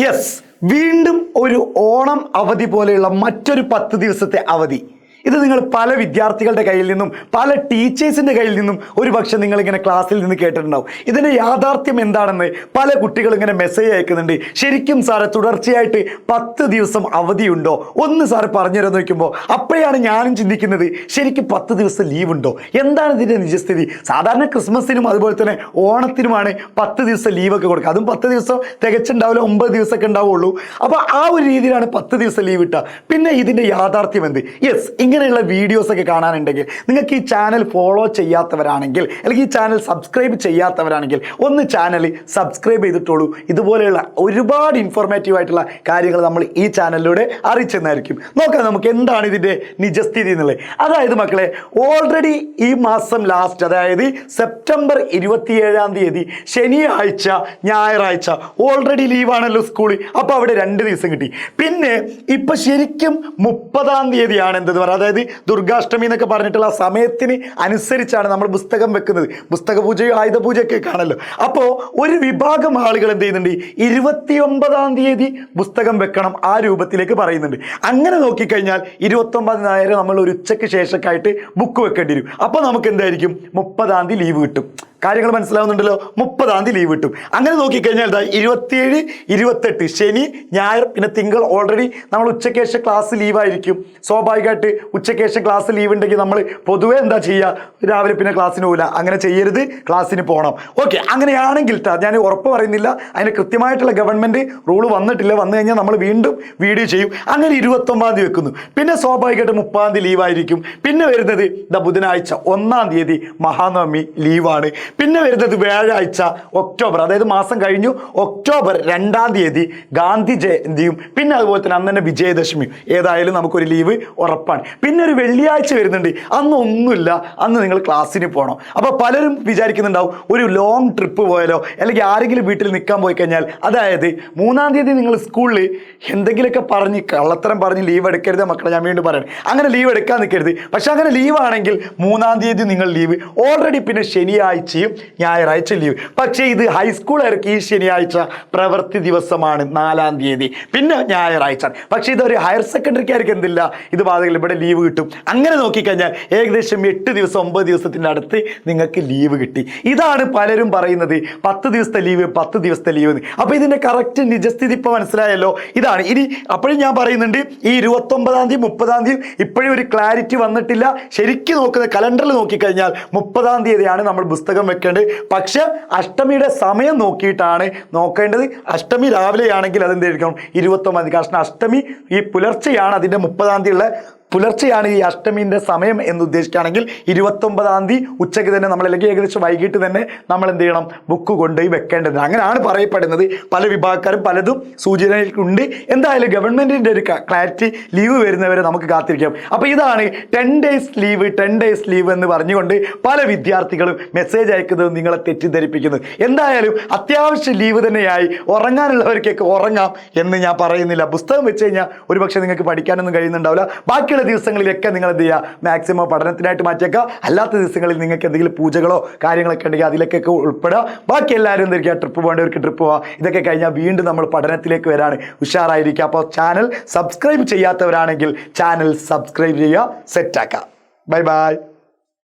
Yes, വീണ്ടും ഒരു ഓണം അവധി പോലെയുള്ള മറ്റൊരു 10 ദിവസത്തെ അവധി. ഇത് നിങ്ങൾ പല വിദ്യാർത്ഥികളുടെ കയ്യിൽ നിന്നും പല ടീച്ചേഴ്സിൻ്റെ കയ്യിൽ നിന്നും ഒരു പക്ഷേ നിങ്ങളിങ്ങനെ ക്ലാസ്സിൽ നിന്ന് കേട്ടിട്ടുണ്ടാവും. ഇതിൻ്റെ യാഥാർത്ഥ്യം എന്താണെന്ന് പല കുട്ടികളും ഇങ്ങനെ മെസ്സേജ് അയക്കുന്നുണ്ട്. ശരിക്കും സാറെ തുടർച്ചയായിട്ട് 10 ദിവസം അവധിയുണ്ടോ, ഒന്ന് സാറ് പറഞ്ഞു തരാൻ നോക്കുമ്പോൾ അപ്പോഴാണ് ഞാനും ചിന്തിക്കുന്നത്, ശരിക്കും 10 ദിവസം ലീവ് ഉണ്ടോ, എന്താണ് ഇതിൻ്റെ നിജസ്ഥിതി? സാധാരണ ക്രിസ്മസിനും അതുപോലെ തന്നെ ഓണത്തിനുമാണ് 10 ദിവസം ലീവൊക്കെ കൊടുക്കുക. അതും 10 ദിവസം തികച്ചുണ്ടാവില്ല, 9 ദിവസമൊക്കെ ഉണ്ടാവുള്ളൂ. അപ്പോൾ ആ ഒരു രീതിയിലാണ് 10 ദിവസം ലീവ് കിട്ടുക. പിന്നെ ഇതിൻ്റെ യാഥാർത്ഥ്യം എന്ത്? യെസ്, ഇങ്ങനെയുള്ള വീഡിയോസൊക്കെ കാണാനുണ്ടെങ്കിൽ നിങ്ങൾക്ക് ഈ ചാനൽ ഫോളോ ചെയ്യാത്തവരാണെങ്കിൽ, അല്ലെങ്കിൽ ഈ ചാനൽ സബ്സ്ക്രൈബ് ചെയ്യാത്തവരാണെങ്കിൽ ഒന്ന് ചാനൽ സബ്സ്ക്രൈബ് ചെയ്തിട്ടുള്ളൂ. ഇതുപോലെയുള്ള ഒരുപാട് ഇൻഫോർമേറ്റീവ് ആയിട്ടുള്ള കാര്യങ്ങൾ നമ്മൾ ഈ ചാനലിലൂടെ അറിയിച്ചെന്നായിരിക്കും. നോക്കാം നമുക്ക് എന്താണ് ഇതിൻ്റെ നിജസ്ഥിതി എന്നുള്ളത്. അതായത് മക്കളെ, ഓൾറെഡി ഈ മാസം ലാസ്റ്റ്, അതായത് സെപ്റ്റംബർ 27 തീയതി ശനിയാഴ്ച ഞായറാഴ്ച ഓൾറെഡി ലീവാണല്ലോ സ്കൂളിൽ. അപ്പോൾ അവിടെ 2 ദിവസം കിട്ടി. പിന്നെ ഇപ്പം ശരിക്കും 30 തീയതിയാണ് എന്തെന്ന് പറയുക, അതായത് ദുർഗാഷ്ടമി എന്നൊക്കെ പറഞ്ഞിട്ടുള്ള ആ സമയത്തിന് അനുസരിച്ചാണ് നമ്മൾ പുസ്തകം വെക്കുന്നത്. പുസ്തക പൂജയും ആയുധ പൂജയൊക്കെ കാണല്ലോ. അപ്പോൾ ഒരു വിഭാഗം ആളുകൾ എന്ത് ചെയ്യുന്നുണ്ട്, 29 തീയതി പുസ്തകം വെക്കണം ആ രൂപത്തിലേക്ക് പറയുന്നുണ്ട്. അങ്ങനെ നോക്കിക്കഴിഞ്ഞാൽ 29 നേരം നമ്മൾ ഒരു ഉച്ചയ്ക്ക് ശേഷമൊക്കെ ആയിട്ട് ബുക്ക് വെക്കേണ്ടി വരും. അപ്പോൾ നമുക്ക് എന്തായിരിക്കും, 30 തീയതി ലീവ് കിട്ടും. കാര്യങ്ങൾ മനസ്സിലാവുന്നുണ്ടല്ലോ, 30 തീയതി ലീവ് കിട്ടും. അങ്ങനെ നോക്കിക്കഴിഞ്ഞാൽ 27, 28 ശനി ഞായർ, പിന്നെ തിങ്കൾ ഓൾറെഡി നമ്മൾ ഉച്ചയ്ക്ക് ശേഷം ക്ലാസ് ലീവായിരിക്കും. സ്വാഭാവികമായിട്ട് ഉച്ചയ്ക്ക് ശേഷം ക്ലാസ് ലീവ് ഉണ്ടെങ്കിൽ നമ്മൾ പൊതുവേ എന്താ ചെയ്യുക, രാവിലെ പിന്നെ ക്ലാസ്സിന് പോകില്ല. അങ്ങനെ ചെയ്യരുത്, ക്ലാസ്സിന് പോകണം. ഓക്കെ, അങ്ങനെയാണെങ്കിൽ ഞാൻ ഉറപ്പ് പറയുന്നില്ല, അതിന് കൃത്യമായിട്ടുള്ള ഗവൺമെൻറ് റൂൾ വന്നിട്ടില്ല. വന്നു കഴിഞ്ഞാൽ നമ്മൾ വീണ്ടും വീഡിയോ ചെയ്യും. അങ്ങനെ 29 തീയതി വെക്കുന്നു. പിന്നെ സ്വാഭാവികമായിട്ട് 30 തീയതി ലീവായിരിക്കും. പിന്നെ വരുന്നത് ബുധനാഴ്ച 1 തീയതി മഹാനവമി ലീവാണ്. പിന്നെ വരുന്നത് വ്യാഴാഴ്ച ഒക്ടോബർ, അതായത് മാസം കഴിഞ്ഞു ഒക്ടോബർ 2 തീയതി ഗാന്ധി ജയന്തിയും പിന്നെ അതുപോലെ തന്നെ അന്ന് തന്നെ വിജയദശമിയും. ഏതായാലും നമുക്കൊരു ലീവ് ഉറപ്പാണ്. പിന്നെ ഒരു വെള്ളിയാഴ്ച വരുന്നുണ്ട്, അന്ന് ഒന്നുമില്ല, അന്ന് നിങ്ങൾ ക്ലാസ്സിന് പോകണം. അപ്പോൾ പലരും വിചാരിക്കുന്നുണ്ടാവും ഒരു ലോങ് ട്രിപ്പ് പോയാലോ, അല്ലെങ്കിൽ ആരെങ്കിലും വീട്ടിൽ നിൽക്കാൻ പോയി കഴിഞ്ഞാൽ, അതായത് 3 തീയതി നിങ്ങൾ സ്കൂളിൽ എന്തെങ്കിലുമൊക്കെ പറഞ്ഞ് കള്ളത്തരം പറഞ്ഞ് ലീവ് എടുക്കരുത് മക്കളെ, ഞാൻ വീണ്ടും പറയണം. അങ്ങനെ ലീവ് എടുക്കാൻ നിൽക്കരുത്. പക്ഷെ അങ്ങനെ ലീവാണെങ്കിൽ 3 തീയതി നിങ്ങൾ ലീവ് ഓൾറെഡി, പിന്നെ ശനിയാഴ്ചയും ഞായറാഴ്ച ലീവ്. പക്ഷേ ഇത് ഹൈസ്കൂളുകാർക്ക് ഈ ശനിയാഴ്ച പ്രവൃത്തി ദിവസമാണ് 4 തീയതി, പിന്നെ ഞായറാഴ്ച. പക്ഷേ ഇതൊരു ഹയർ സെക്കൻഡറിക്കാർക്ക് എന്തില്ല, ഇത് ബാധകമില്ല, ഇവിടെ ലീവ് കിട്ടും. അങ്ങനെ നോക്കിക്കഴിഞ്ഞാൽ ഏകദേശം 8 ദിവസം 9 ദിവസത്തിൻ്റെ അടുത്ത് നിങ്ങൾക്ക് ലീവ് കിട്ടി. ഇതാണ് പലരും പറയുന്നത് 10 ദിവസത്തെ ലീവ്, 10 ദിവസത്തെ ലീവ്. അപ്പോൾ ഇതിൻ്റെ കറക്റ്റ് നിജസ്ഥിതി ഇപ്പോൾ മനസ്സിലായല്ലോ. ഇതാണ് ഇനി. അപ്പോഴും ഞാൻ പറയുന്നുണ്ട്, ഈ 29 തീയതി 30 തീയതി ഇപ്പോഴും ഒരു ക്ലാരിറ്റി വന്നിട്ടില്ല. ശരിക്കും നോക്കുന്നത് കലണ്ടറിൽ നോക്കിക്കഴിഞ്ഞാൽ 30 തീയതിയാണ് നമ്മൾ പുസ്തകം വെക്കേണ്ടത്. പക്ഷെ അഷ്ടമിയുടെ സമയം നോക്കിയിട്ടാണ് നോക്കേണ്ടത്. അഷ്ടമി രാവിലെയാണെങ്കിൽ അതെന്തായിരിക്കണം, 29. കാരണം അഷ്ടമി ഈ പുലർച്ചെയാണ്, അതിൻ്റെ 30 തീയതിയുള്ള പുലർച്ചെയാണ് ഈ അഷ്ടമീൻ്റെ സമയം എന്ന് ഉദ്ദേശിക്കുകയാണെങ്കിൽ 29 തീയതി ഉച്ചയ്ക്ക് തന്നെ നമ്മൾ, അല്ലെങ്കിൽ ഏകദേശം വൈകിട്ട് തന്നെ നമ്മൾ എന്ത് ചെയ്യണം, ബുക്ക് കൊണ്ടുപോയി വെക്കേണ്ടത്. അങ്ങനെയാണ് പറയപ്പെടുന്നത്. പല വിഭാഗക്കാരും പലതും സൂചനയുണ്ട്. എന്തായാലും ഗവൺമെൻറ്റിൻ്റെ ഒരു ക്ലാരിറ്റി, ലീവ് വരുന്നവരെ നമുക്ക് കാത്തിരിക്കാം. അപ്പോൾ ഇതാണ് 10 ഡേയ്സ് ലീവ്, 10 ഡേയ്സ് ലീവ് എന്ന് പറഞ്ഞുകൊണ്ട് പല വിദ്യാർത്ഥികളും മെസ്സേജ് അയക്കുന്നത് നിങ്ങളെ തെറ്റിദ്ധരിപ്പിക്കുന്നത്. എന്തായാലും അത്യാവശ്യം ലീവ് തന്നെയായി. ഉറങ്ങാനുള്ളവർക്കൊക്കെ ഉറങ്ങാം എന്ന് ഞാൻ പറയുന്നില്ല. പുസ്തകം വെച്ച് കഴിഞ്ഞാൽ ഒരുപക്ഷെ നിങ്ങൾക്ക് പഠിക്കാനൊന്നും കഴിയുന്നുണ്ടാവില്ല. ബാക്കിയുള്ള ദിവസങ്ങളിലൊക്കെ നിങ്ങൾ എന്ത് ചെയ്യുക, മാക്സിമം പഠനത്തിനായിട്ട് മാറ്റിയേക്കുക. അല്ലാത്ത ദിവസങ്ങളിൽ നിങ്ങൾക്ക് എന്തെങ്കിലും പൂജകളോ കാര്യങ്ങളൊക്കെ ഉണ്ടെങ്കിൽ അതിലേക്കൊക്കെ ഉൾപ്പെടുക. ബാക്കി എല്ലാവരും എന്തായിരിക്കുക, ട്രിപ്പ് പോകേണ്ടവർക്ക് ട്രിപ്പ് പോവുക. ഇതൊക്കെ കഴിഞ്ഞാൽ വീണ്ടും നമ്മൾ പഠനത്തിലേക്ക് വരാണ്, ഉഷാറായിരിക്കുക. അപ്പോൾ ചാനൽ സബ്സ്ക്രൈബ് ചെയ്യാത്തവരാണെങ്കിൽ ചാനൽ സബ്സ്ക്രൈബ് ചെയ്യുക, സെറ്റാക്കുക. Bye bye.